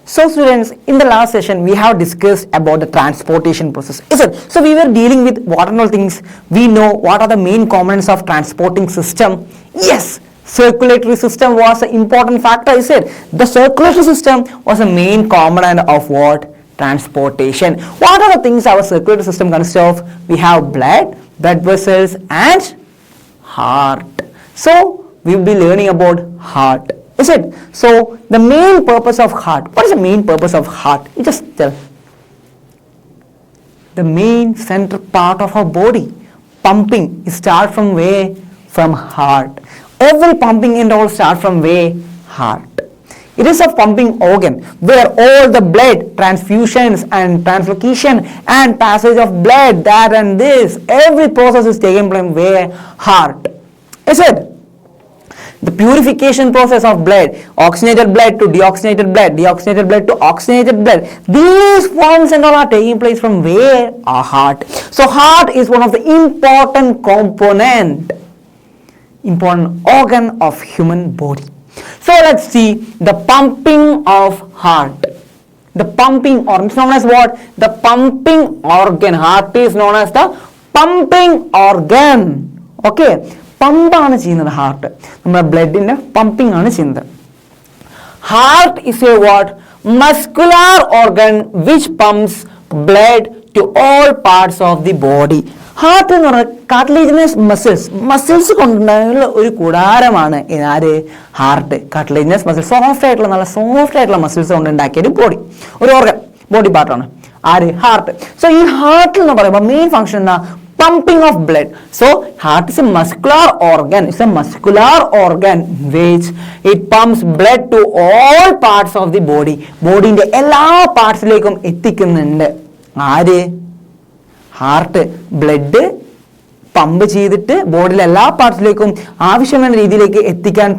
So students, in the last session we have discussed about the transportation process. Is it? So we were dealing with what and all things we know. What are the main components of transporting system? Yes, circulatory system was an important factor. I said the circulatory system was a main component of what? Transportation. What are the things our circulatory system consists of? We have blood vessels and heart. So we will be learning about heart. Is it? So the main purpose of heart. What is the main purpose of heart? You just tell. The main center part of our body. Pumping. It starts from where? From heart. Every pumping and all start from where? Heart. It is a pumping organ where all the blood transfusions and translocation and passage of blood, that and this, every process is taken from where? Heart. Is it? The purification process of blood, oxygenated blood to deoxygenated blood, deoxygenated blood to oxygenated blood. These forms and all are taking place from where? Our heart. So heart is one of the important component, important organ of human body. So let's see the pumping of heart. The pumping organ is known as what? The pumping organ. Heart is known as the pumping organ. Okay. പമ്പാണ് ചെയ്യുന്നത് heart. നമ്മുടെ ബ്ലഡിന്റെ pumping ആണ് ചെയ്യുന്നത്. Heart is a what? Muscular organ which pumps blood to all parts of the body. Heart എന്ന് പറഞ്ഞാൽ cartilaginous muscles കൊണ്ടുള്ള ഒരു കൂടാരമാണ് ആര്? Heart. Cartilaginous muscles, soft ആയിട്ടുള്ള നല്ല സോഫ്റ്റ് ആയിട്ടുള്ള മസിൽസ് കൊണ്ട് ഉണ്ടാക്കിയ ഒരു ബോഡി, ഒരു ഓർഗൻ, ബോഡി പാർട്ടാണ് ആര്? ഹാർട്ട്. സോ ഈ ഹാർട്ടിൽ എന്ന് പറയുമ്പോൾ മെയിൻ ഫംഗ്ഷൻ എന്താ? Pumping of blood. So heart is a muscular organ. It's a muscular organ which it pumps blood to all parts of the body. Body ന്റെ എല്ലാ പാർട്സിലേക്കും എത്തിക്കുന്നുണ്ട് ആര്? ഹാർട്ട്. ബ്ലഡ് പമ്പ് ചെയ്തിട്ട് ബോഡിയിലെ എല്ലാ പാർട്സിലേക്കും ആവശ്യമായ രീതിയിലേക്ക് എത്തിക്കാൻ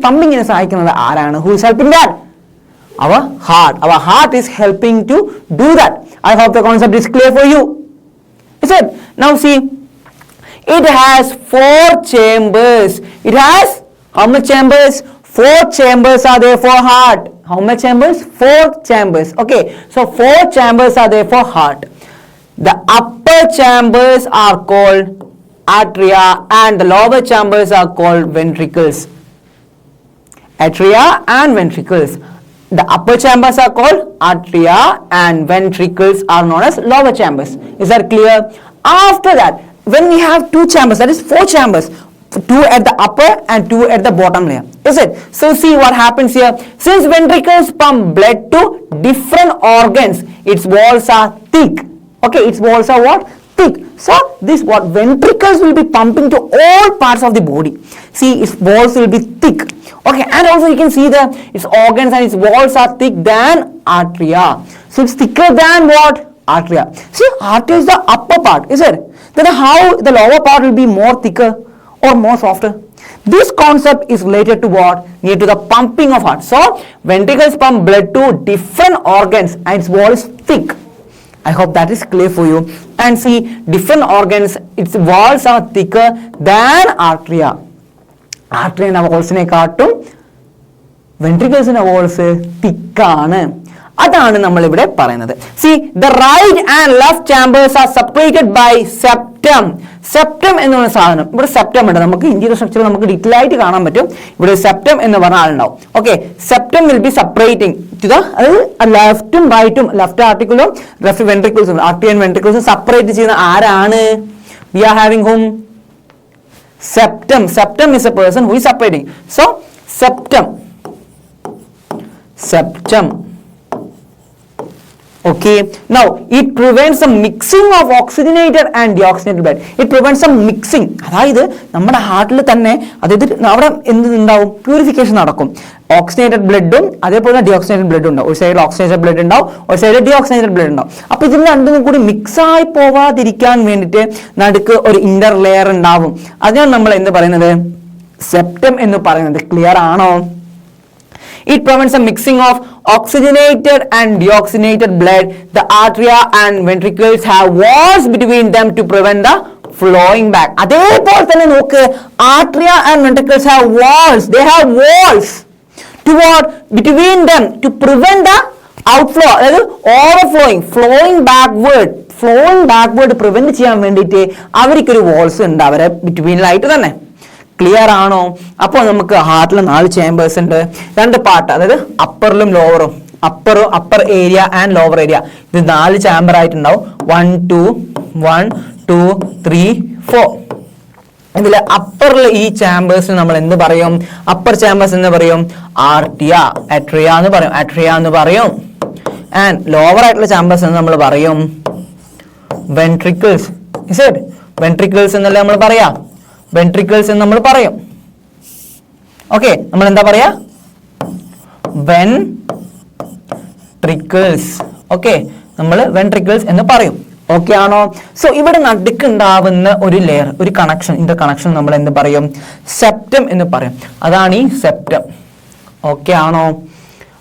പമ്പിങ്ങിനെ സഹായിക്കുന്നത് ആരാണ്? Who is helping that? Our heart. Our heart is helping to do that. I hope the concept is clear for you. Is it? Now see, it has 4 chambers. It has how much chambers? 4 chambers are there for heart. How much chambers? 4 chambers. Okay, so 4 chambers are there for heart. The upper chambers are called atria and the lower chambers are called ventricles. Atria and ventricles. The upper chambers are called atria and ventricles are known as lower chambers. Is that clear? After that, when we have 2 chambers, that is 4 chambers, 2 at the upper and 2 at the bottom layer. Is it? So see what happens here. Since ventricles pump blood to different organs, its walls are thick. Okay, its walls are what? Thick. So this what? Ventricles will be pumping to all parts of the body. See, its walls will be thick. Okay, and also you can see its organs and its walls are thick than atria. So it's thicker than what? Atria. See, atria is the upper part, is it? Then how the lower part will be more thicker or more softer? This concept is related to what? Near to the pumping of heart. So ventricles pump blood to different organs and its wall is thick. I hope that is clear for you. And see, different organs, its walls are thicker than atria. Atria walls-നെക്കാട്ടും ventricles walls thick-ആണ്. അതാണ് നമ്മൾ ഇവിടെ പറയുന്നത്. See, the right and left chambers are separated by septum. Septum എന്ന് പറയുന്ന സാധനം, ഇവിടെ septum ഉണ്ട്. നമുക്ക് ഇന്റീരിയർ സ്ട്രക്ചർ നമുക്ക് ഡീറ്റെയിൽ ആയിട്ട് കാണാൻ പറ്റും. ഇവിടെ septum എന്ന് പറഞ്ഞ ആളുണ്ടാവും. Okay, septum will be separating to the ലെഫ്റ്റും റൈറ്റും, ലെഫ്റ്റ് ആർട്ടിക്കിളും ലെഫ്റ്റ് വെൻട്രിക്കിൾസും, ആർട്ടറി ആൻഡ് വെൻട്രിക്കിൾസും സെപ്പറേറ്റ് ചെയ്യുന്ന ആരാണ്? We are having whom? Septum. Septum is a person who is separating. So septum. Okay, now it prevents the mixing of oxygenated and deoxygenated blood. It prevents some mixing. അതായത് നമ്മുടെ ഹാർട്ടിൽ തന്നെ അതായത് അവിടെ എന്തുണ്ടാവും? Purification നടക്കും. Oxygenated ബ്ലഡും അതേപോലെ deoxygenated ബ്ലഡും ഉണ്ടാവും. ഒരു സൈഡിൽ ഓക്സിജനേറ്റഡ് ബ്ലഡ് ഉണ്ടാവും, ഒരു സൈഡിൽ ഡിയോക്സിജനേറ്റഡ് ബ്ലഡ് ഉണ്ടാവും. അപ്പോൾ ഇതിൽ രണ്ടും കൂടി മിക്സ് ആയി പോവാതിരിക്കാൻ വേണ്ടിയിട്ട് നടുക്ക് ഒരു ഇന്റർ ലെയർ ഉണ്ടാവും. അതിനാണ് നമ്മൾ എന്ത് പറയുന്നത്? സെപ്റ്റം എന്ന് പറയുന്നത്. ക്ലിയർ ആണോ? It prevents the mixing of oxygenated and deoxygenated blood. The atria and ventricles have walls between them to prevent the flowing back. അതേപോലെ തന്നെ നോക്ക്, atria and ventricles have walls. They have walls to what? between them to prevent the outflow, അതായത് flowing backward prevent ചെയ്യാൻ വേണ്ടിയിട്ട് അവർക്കൊരു walls ഉണ്ട് അവരെ ബിറ്റ്വീനിലായിട്ട് തന്നെ. ക്ലിയർ ആണോ? അപ്പോൾ നമുക്ക് ഹാർട്ടിൽ 4 ചേമ്പേഴ്സ് ഉണ്ട്, 2 പാർട്ട്, അതായത് അപ്പറിലും ലോവറും, upper area and lower area. ഇത് 4 ചാമ്പർ ആയിട്ടുണ്ടാവും. 1 2 3 4. ഇതിൽ അപ്പറിൽ ഈ ചാമ്പേഴ്സിന് നമ്മൾ എന്ത് പറയും? അപ്പർ ചാമ്പേഴ്സ് എന്ന് പറയും അട്രിയ എന്ന് പറയും. ആൻഡ് ലോവർ ആയിട്ടുള്ള ചാമ്പേഴ്സ് എന്ന് നമ്മൾ പറയും വെൻട്രിക്കിൾസ്. വെൻട്രിക്കിൾസ് എന്നല്ലേ നമ്മൾ പറയാ? വെൻട്രിക്കിൾസ് എന്ന് നമ്മൾ പറയും. ഓക്കെ, നമ്മൾ എന്താ പറയാ? വെൻട്രിക്കിൾസ്. ഓക്കെ, നമ്മൾ വെൻട്രിക്കിൾസ് എന്ന് പറയും. ഓക്കെ ആണോ? സോ ഇവിടെ നടുക്കുണ്ടാവുന്ന ഒരു ലെയർ, ഒരു കണക്ഷൻ, ഇന്റർ കണക്ഷൻ നമ്മൾ എന്ത് പറയും? സെപ്റ്റം എന്ന് പറയും. അതാണ് ഈ സെപ്റ്റം. ഓക്കെ ആണോ?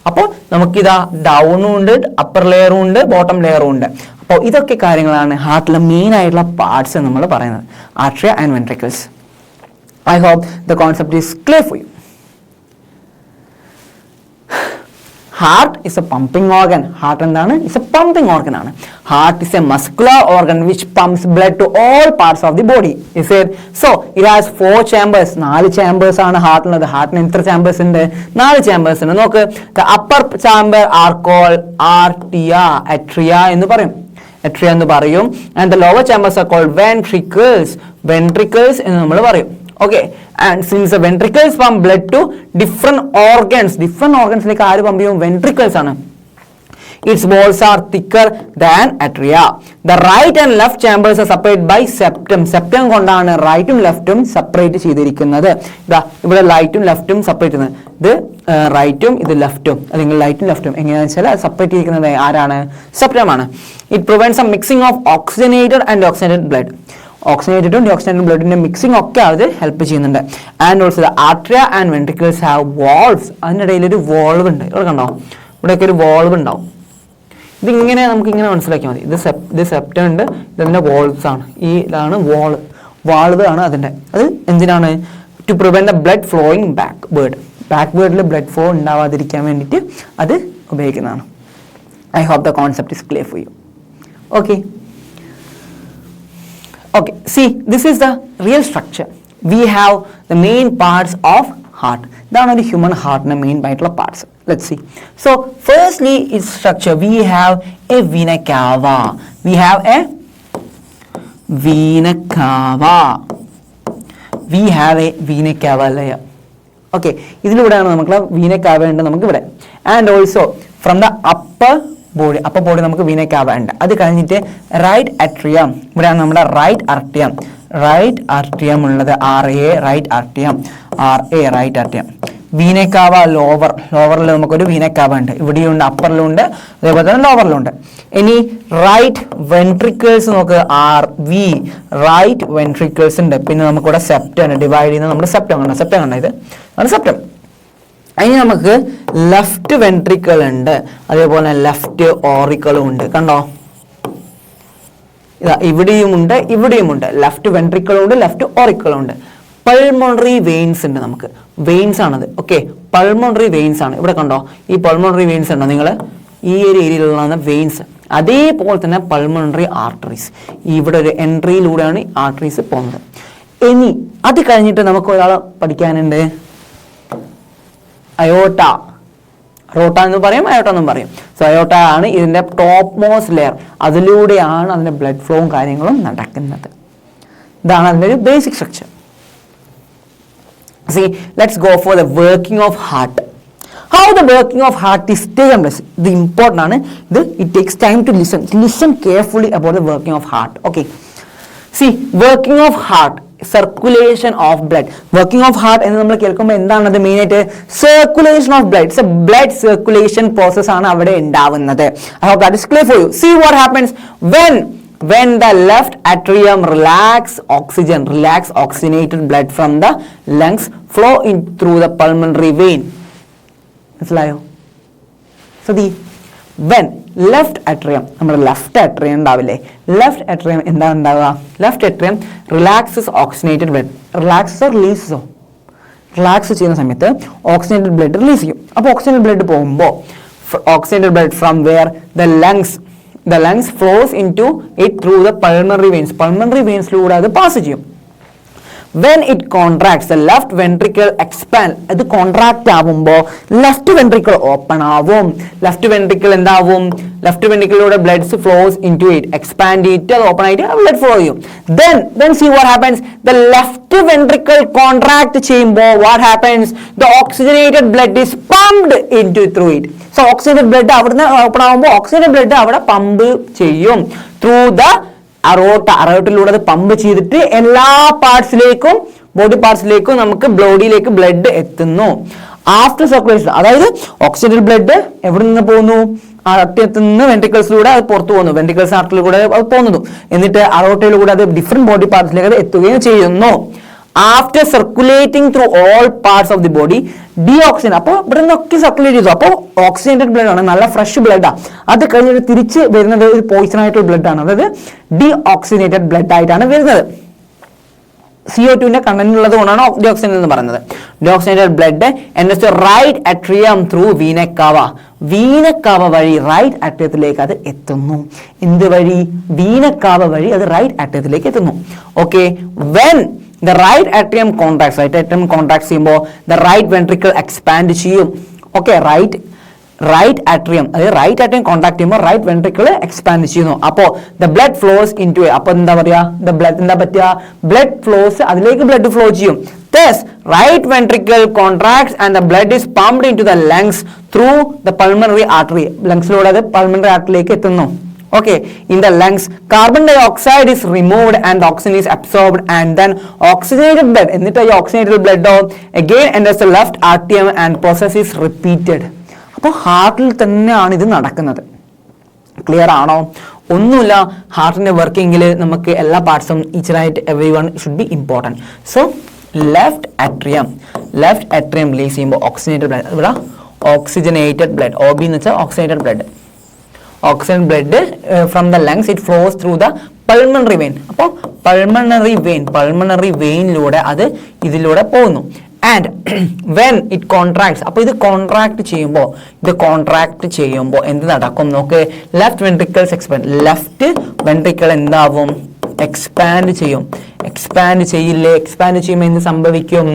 അപ്പോൾ നമുക്കിതാ ഡൗണും ഉണ്ട്, അപ്പർ ലെയറും ഉണ്ട്, ബോട്ടം ലെയറും ഉണ്ട്. അപ്പോൾ ഇതൊക്കെ കാര്യങ്ങളാണ് ഹാർട്ടിലെ മെയിൻ ആയിട്ടുള്ള പാർട്സ് നമ്മൾ പറയുന്നത്, artery and ventricles. I hope the concept is clear for you. Heart is a pumping organ. Heart എന്താണ്? Is a pumping organ ആണ്. Heart is a muscular organ which pumps blood to all parts of the body. Is it? So it has 4 chambers. 4 chambers ആണ് ഹാർട്ടിലുള്ളത്. ഹാർട്ടിന് എത്ര chambers ഉണ്ട്? 4 chambers ഉണ്ട്. നോക്ക്, the upper chamber are called atria എന്ന് പറയും. atria എന്ന് പറയും. And the lower chambers are called ventricles എന്ന് നമ്മൾ പറയും. Okay, and since the ventricles pump blood to different organs like ആര് പമ്പ് ചെയ്യും? ventricles ആണ്. Its walls are thicker than atria. The right and left chambers are separated by septum കൊണ്ടാണ് റൈറ്റും ലെഫ്റ്റും separate ചെയ്തിരിക്കുന്നത്. ഇതാ ഇവിടെ റൈറ്റും ലെഫ്റ്റും സെപ്പറേറ്റ് ചെയ്യുന്നത്. ഇത് റൈറ്റും ഇത് ലെഫ്റ്റും, അല്ലെങ്കിൽ റൈറ്റും ലെഫ്റ്റും എങ്ങനെയാണെന്ന് വെച്ചാൽ സെപ്പറേറ്റ് ചെയ്തിരിക്കുന്നത് ആരാണ്? സെപ്റ്റം ആണ്. It prevents a mixing of oxygenated and deoxygenated blood. ഓക്സിജനേറ്റഡും ഡിയോക്സിജനേറ്റഡ് ബ്ലഡിന്റെ മിക്സിംഗ് ഒക്കെ അത് ഹെൽപ്പ് ചെയ്യുന്നുണ്ട്. And also the atria and ventricles have valves. അതിനിടയിൽ ഒരു വാൾവ് ഉണ്ട്. ഇവിടെ കണ്ടോ? ഇവിടെയൊക്കെ ഒരു വാൾവ് ഉണ്ടാവും. ഇതിങ്ങനെ നമുക്ക് ഇങ്ങനെ മനസ്സിലാക്കിയാൽ മതി. ഇത് സെപ്റ്റം ഉണ്ട്, ഇതിന്റെ വാൾവ്സ് ആണ്. ഇതാണ് വാൾവ് ആണ് അതിന്റെ. അത് എന്തിനാണ്? To prevent the blood flowing ബാക്ക്വേർഡിൽ ബ്ലഡ് ഫ്ലോ ഉണ്ടാവാതിരിക്കാൻ വേണ്ടിയിട്ട് അത് ഉപയോഗിക്കുന്നതാണ്. I hope the concept is clear for you. Okay. Okay, see, this is the real structure. We have the main parts of heart. That are the human heart and the main vital parts. Let's see. So, firstly, its structure. We have a vena cava. We have a vena cava layer. Okay, ഇതിലൂടെയാണ് നമുക്ക് vena cava ഉണ്ട് നമുക്ക് ഇവിടെ. And also from the upper body നമുക്ക് വീന കാവ ഉണ്ട്. അത് കഴിഞ്ഞിട്ട് right അട്രിയം, ഇവിടെയാണ് നമ്മുടെ റൈറ്റ് ആർട്ടിയം ഉള്ളത്. റൈറ്റ് ആർട്ടിയം. വീനക്കാവ ലോവറിൽ നമുക്കൊരു വീനക്കാവ ഉണ്ട്. ഇവിടെയുണ്ട്, അപ്പറിലും ഉണ്ട്, അതേപോലെ തന്നെ ലോവറിലും ഉണ്ട്. ഇനി റൈറ്റ് വെൻട്രിക്കിൾസ് നോക്ക്, റൈറ്റ് വെൻട്രിക്കിൾസ് ഉണ്ട്. പിന്നെ നമുക്കിവിടെ സെപ്റ്റം ഉണ്ട്, ഡിവൈഡ് ചെയ്യുന്ന നമ്മുടെ സെപ്റ്റം കണ്ട ഇത് ആണ് സെപ്റ്റം. അതിന് നമുക്ക് ലെഫ്റ്റ് വെൻട്രിക്കിൾ ഉണ്ട്, അതേപോലെ ലെഫ്റ്റ് ഓറിക്കിളും ഉണ്ട്. കണ്ടോ? ഇതാ ഇവിടെയുമുണ്ട്. ലെഫ്റ്റ് വെൻട്രിക്കിളും ഉണ്ട്, ലെഫ്റ്റ് ഓറിക്കിളും ഉണ്ട്. പൾമോണറി വെയിൻസ് ഉണ്ട് നമുക്ക്. വെയിൻസ് ആണത്. ഓക്കെ, പൾമോണറി വെയിൻസ് ആണ്. ഇവിടെ കണ്ടോ? ഈ പൾമോണറി വെയിൻസ് ഉണ്ടോ നിങ്ങൾ? ഈ ഒരു ഏരിയയിലുള്ളതാണ് വെയിൻസ്. അതേപോലെ തന്നെ പൾമോണറി ആർട്ടറീസ്. ഇവിടെ ഒരു എൻട്രിയിലൂടെയാണ് ആർട്ടറീസ് പോകുന്നത്. ഇനി അത് കഴിഞ്ഞിട്ട് നമുക്ക് ഒരാളെ പഠിക്കാനുണ്ട്, അയോട്ട. റോട്ട എന്ന് പറയും, അയോട്ട എന്നും പറയും. സോ അയോട്ട ആണ് ഇതിന്റെ ടോപ്പ് മോസ്റ്റ് ലെയർ. അതിലൂടെയാണ് അതിന്റെ ബ്ലഡ് ഫ്ലോയും കാര്യങ്ങളും നടക്കുന്നത്. ഇതാണ് അതിന്റെ ഒരു basic structure. See, let's go for the working of heart. How the working of heart is taken place. The important ആണ് ഇത്. It takes time to listen carefully about the working of heart. Okay. See, working of heart, circulation of blood. Working of heart എന്ന് നമ്മൾ കേൾക്കുമ്പോൾ എന്താണ് അത്? Main ആയിട്ട് circulation of blood. It's a blood circulation process ആണ് അവിടെ ഉണ്ടാവുന്നത്. I hope that is clear for you. See what happens when the left atrium relax oxygenated blood from the lungs flow in through the pulmonary vein. മനസ്സിലായോ? So when left atrium, നമ്മുടെ left atrium ഉണ്ടാവില്ലേ? Left atrium എന്താണ് ഉണ്ടാവുക? Left atrium relaxes oxygenated blood. Relaxes or releases? Relax ചെയ്യുന്ന സമയത്ത് oxygenated blood release ചെയ്യും. അപ്പോൾ oxygenated blood പോകുമ്പോൾ oxygenated blood from where the lungs flows into it through the pulmonary veins ലൂടെ അത് പാസ് ചെയ്യും. When it contracts, the left ventricle expand. അത് contract ആവുമ്പോൾ ലെഫ്റ്റ് വെൻട്രിക്കിൾ ഓപ്പൺ ആവും. ലെഫ്റ്റ് വെൻട്രിക്കിൾ എന്താവും? ലെഫ്റ്റ് വെൻട്രിക്കിളിലൂടെ blood flows into it, expand ചെയ്തിട്ട് അത് ഓപ്പൺ ആയിട്ട് ബ്ലഡ് ഫ്ലോ ചെയ്യും. Then see what happens. The left ventricle contract ചെയ്യുമ്പോൾ what happens? The oxygenated blood is pumped into through it. So oxygenated blood അവിടുന്ന് open ആവുമ്പോൾ oxygenated blood അവിടെ pump ചെയ്യും through the അറോട്ടയിലൂടെ അത് പമ്പ് ചെയ്തിട്ട് എല്ലാ പാർട്സിലേക്കും, ബോഡി പാർട്സിലേക്കും നമുക്ക് ബോഡിയിലേക്ക് ബ്ലഡ് എത്തുന്നു. ആഫ്റ്റർ സർക്കുലേഷൻ, അതായത് ഓക്സിജനേറ്റഡ് ബ്ലഡ് എവിടെ നിന്ന് പോകുന്നു? ആർട്ടിയത്തിൽ നിന്ന് വെൻട്രിക്കിൾസിലൂടെ അത് പുറത്തു പോകുന്നു, വെൻട്രിക്കിൾസ് ആർട്ടിലൂടെ അത് പോകുന്നു. എന്നിട്ട് അറോട്ടയിലൂടെ അത് ഡിഫറെന്റ് ബോഡി പാർട്സിലേക്ക് അത് എത്തുകയും ചെയ്യുന്നു. After circulating through all parts of the body, deoxygen, അപ്പോൾ ഇവിടെ നിന്നൊക്കെ സർക്കുലേറ്റ് ചെയ്തു. അപ്പോൾ ഓക്സിജനേറ്റഡ് ബ്ലഡ് ആണ്, നല്ല ഫ്രഷ് ബ്ലഡാണ്. അത് കഴിഞ്ഞിട്ട് തിരിച്ച് വരുന്നത് ഒരു പോയിസൺ ആയിട്ടുള്ള ബ്ലഡ് ആണ്, അതായത് ഡീഓക്സിജനേറ്റഡ് ബ്ലഡ് ആയിട്ടാണ് വരുന്നത്. CO2ന്റെ കണ്ടന്റ് ഉള്ളത് കൊണ്ടാണ് ഡീഓക്സിജൻ എന്ന് പറയുന്നത്. Deoxygenated blood enters right atrium through vena cava വഴി റൈറ്റ് അട്രിയത്തിലേക്ക് അത് എത്തുന്നു. എന്ത് വഴി? വീനക്കാവ വഴി അത് റൈറ്റ് അട്രിയത്തിലേക്ക് എത്തുന്നു. Okay, when the right atrium contracts, ചെയ്യുമ്പോൾ the right ventricle expand ചെയ്യും. ഓക്കെ, റൈറ്റ് atrium, അതായത് റൈറ്റ് atrium കോൺടാക്ട് ചെയ്യുമ്പോൾ റൈറ്റ് വെൻട്രിക്കിൾ എക്സ്പാൻഡ് ചെയ്യുന്നു. അപ്പോൾ the blood flows into it. അപ്പോൾ എന്താ പറയാ? ബ്ലഡ് ഫ്ലോസ്, അതിലേക്ക് ബ്ലഡ് ഫ്ലോ ചെയ്യും. Thus, right ventricle contracts and the blood is pumped into the lungs through the pulmonary artery. ലങ്സിലൂടെ അത് pulmonary ആർട്ടറിയിലേക്ക് എത്തുന്നു. Okay, in the lungs, carbon dioxide is removed and oxygen is absorbed, and then oxygenated blood, എന്നിട്ട് ഈ oxygenated blood again enters the left atrium and process is repeated. അപ്പോൾ ഹാർട്ടിൽ തന്നെയാണ് ഇത് നടക്കുന്നത്. Clear ആണോ? ഒന്നുമില്ല, ഹാർട്ടിന്റെ വർക്കിങ്ങിൽ നമുക്ക് എല്ലാ പാർട്സും ഈച്ച് ആയിട്ട് every one should be important. So left atrium release ചെയ്യുമ്പോൾ ഓക്സിജനേറ്റഡ് ബ്ലഡ്, ഇവിടെ ഓക്സിജനേറ്റഡ് ബ്ലഡ്, OB എന്ന് വെച്ചാൽ oxygenated blood. Oxygen blood from the lungs it flows through the pulmonary vein. അപ്പോൾ പൾമണറി വെയിനിലൂടെ അത് ഇതിലൂടെ പോകുന്നു. ആൻഡ് വെൻ ഇറ്റ് കോൺട്രാക്ട്സ്, അപ്പോൾ ഇത് കോൺട്രാക്ട് ചെയ്യുമ്പോൾ എന്ത് നടക്കും നോക്ക്? Left ventricles expand, left ventricle എന്താവും? എക്സ്പാൻഡ് ചെയ്യില്ലേ? എക്സ്പാൻഡ് ചെയ്യുമ്പോൾ എന്ത് സംഭവിക്കും?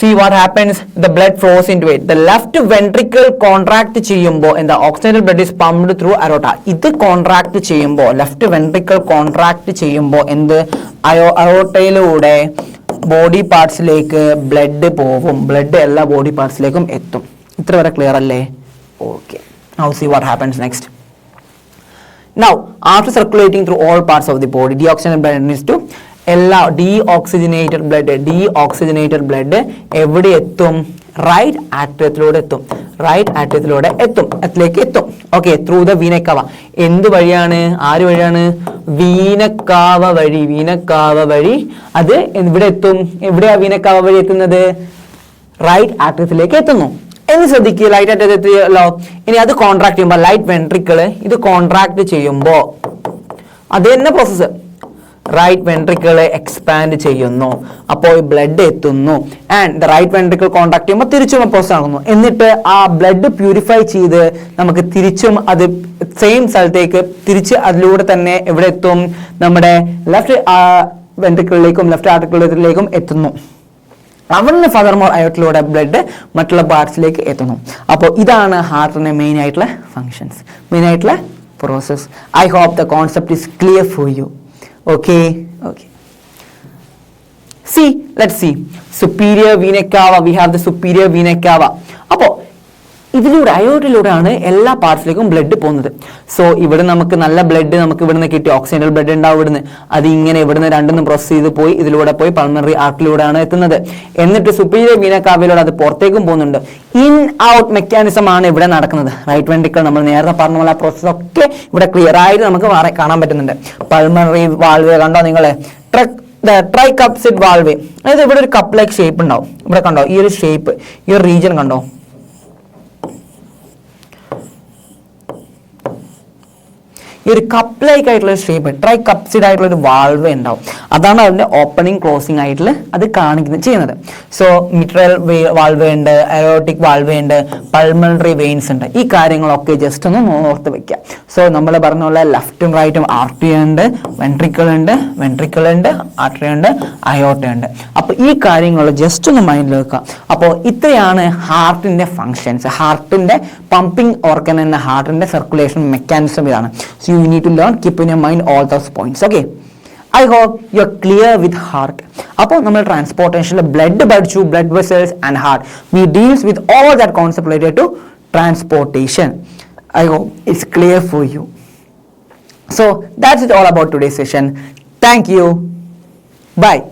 See what happens? The blood flows into it. The left ventricle contract ചെയ്യുമ്പോൾ എന്താ? Oxygenated blood is pumped through aorta. ഇത് കോൺട്രാക്ട് ചെയ്യുമ്പോൾ, ലെഫ്റ്റ് വെൻട്രിക്കിൾ കോൺട്രാക്ട് ചെയ്യുമ്പോൾ എന്ത്? അയോട്ടയിലൂടെ ബോഡി പാർട്സിലേക്ക് ബ്ലഡ് പോവും. ബ്ലഡ് എല്ലാ ബോഡി പാർട്സിലേക്കും എത്തും. ഇത്ര വരെ ക്ലിയർ അല്ലേ? Okay. Now see what happens next. Now, after circulating through all parts of the body, deoxygenated blood needs to എല്ലാ ഡീഓക്സിജനേറ്റഡ് ബ്ലഡ് എവിടെ എത്തും? റൈറ്റ് ആട്രിയത്തിലൂടെ എത്തും. Okay, through the vena cava. എന്ത് വഴിയാണ്? ആര് വഴിയാണ്? വീനക്കാവ വഴി അത് ഇവിടെ എത്തും. എവിടെയാ വീനക്കാവ വഴി എത്തുന്നത്? റൈറ്റ് ആട്രിയത്തിലേക്ക് എത്തുന്നു എന്ന് ശ്രദ്ധിക്കുക. ലൈറ്റ് ആട്രിയത്തിൽ എത്തിയല്ലോ. ഇനി അത് കോൺട്രാക്ട് ചെയ്യുമ്പോൾ ലൈറ്റ് വെൻട്രിക്കിൾ ഇത് കോൺട്രാക്ട് ചെയ്യുമ്പോൾ അത് തന്നെ പ്രോസസ്സ്. റൈറ്റ് വെൻട്രിക്കിൾ എക്സ്പാൻഡ് ചെയ്യുന്നു, അപ്പോൾ ബ്ലഡ് എത്തുന്നു. And the right ventricle contact ചെയ്യുമ്പോൾ തിരിച്ചും പ്രോസസ് ആകുന്നു. എന്നിട്ട് ആ ബ്ലഡ് പ്യൂരിഫൈ ചെയ്ത് നമുക്ക് തിരിച്ചും അത് സെയിം സ്ഥലത്തേക്ക് തിരിച്ച് അതിലൂടെ തന്നെ എവിടെ എത്തും? നമ്മുടെ ലെഫ്റ്റ് വെൻട്രിക്കിളിലേക്കും ലെഫ്റ്റ് ആർട്ടിക്കിളിലേക്കും എത്തുന്നു. അവിടുന്ന് ഫർദർമോർ അയോട്ടിലൂടെ ബ്ലഡ് മറ്റുള്ള പാർട്സിലേക്ക് എത്തുന്നു. അപ്പോൾ ഇതാണ് ഹാർട്ടിന്റെ മെയിൻ ആയിട്ടുള്ള ഫങ്ഷൻസ്, മെയിൻ ആയിട്ടുള്ള process. I hope the concept is clear for you. Okay. Let's see. Superior vena cava. We have the superior vena cava. അപ്പോൾ ഇതിലൂടെ അയോട്ടിലൂടെയാണ് എല്ലാ പാർട്സിലേക്കും ബ്ലഡ് പോകുന്നത്. സോ ഇവിടെ നമുക്ക് നല്ല ബ്ലഡ് നമുക്ക് ഇവിടുന്ന് കിട്ടി, ഓക്സിജനൽ ബ്ലഡ് ഉണ്ടാവും ഇവിടുന്ന്. അത് ഇങ്ങനെ ഇവിടുന്ന് രണ്ടും പ്രോസസ് ചെയ്ത് പോയി ഇതിലൂടെ പോയി പൾമണറി ആർട്ടിലൂടെയാണ് എത്തുന്നത്. എന്നിട്ട് സുപ്പീരിയർ വീന കാവയിലൂടെ അത് പുറത്തേക്കും പോകുന്നുണ്ട്. ഇൻ ഔട്ട് മെക്കാനിസം ആണ് ഇവിടെ നടക്കുന്നത്. റൈറ്റ് വെൻട്രിക്കിൾ നമ്മൾ നേരത്തെ പറഞ്ഞ പോലെ ആ പ്രോസസ് ഒക്കെ ഇവിടെ ക്ലിയർ ആയിട്ട് നമുക്ക് കാണാൻ പറ്റുന്നുണ്ട്. പൾമണറി വാൾവ് കണ്ടോ നിങ്ങള്? ട്രൈ കപ്സിഡ് വാൾവ്, അതായത് ഇവിടെ ഒരു കപ്പ് ലൈക്ക് ഷേപ്പ് ഉണ്ടാവും. ഇവിടെ കണ്ടോ ഈ ഒരു ഷേപ്പ്, ഈ ഒരു റീജിയൻ കണ്ടോ? ഈ ഈ ഒരു കപ്പ് ലൈക്ക് ആയിട്ടുള്ള ഷേപ്പ്, ട്രൈ കപ്സിഡ് ആയിട്ടുള്ള ഒരു വാൾവ് ഉണ്ടാവും. അതാണ് അതിൻ്റെ ഓപ്പണിംഗ് ക്ലോസിംഗ് ആയിട്ടുള്ള അത് കാണിക്കുന്നത് ചെയ്യുന്നത്. സോ മിട്രൽ വാൾവ് ഉണ്ട്, അയോട്ടിക് വാൾവ് ഉണ്ട്, പൾമണറി വെയിൻസ് ഉണ്ട്. ഈ കാര്യങ്ങളൊക്കെ ജസ്റ്റ് ഒന്ന് ഓർത്ത് വെക്കുക. സോ നമ്മൾ പറഞ്ഞ പോലെ ലെഫ്റ്റും റൈറ്റും ആർട്ടറി ഉണ്ട്, വെൻട്രിക്കിൾ ഉണ്ട്, ആർട്ടറി ഉണ്ട്, അയോട്ട ഉണ്ട്. അപ്പോൾ ഈ കാര്യങ്ങൾ ജസ്റ്റ് ഒന്ന് മൈൻഡിൽ വെക്കുക. അപ്പോൾ ഇത്രയാണ് ഹാർട്ടിന്റെ ഫങ്ഷൻസ്. ഹാർട്ടിന്റെ പമ്പിംഗ് ഓർഗൻ എന്ന ഹാർട്ടിന്റെ സർക്കുലേഷൻ മെക്കാനിസം ഇതാണ്. So you need to learn, keep in your mind all those points. Okay, I hope you are clear with heart. അപ്പോൾ നമ്മൾ ട്രാൻസ്പോർട്ടേഷനിൽ ബ്ലഡ് പഠിച്ചു, blood vessels and heart. We deals with all that concept related to transportation. I hope it's clear for you. So that's it all about today's session. Thank you. Bye.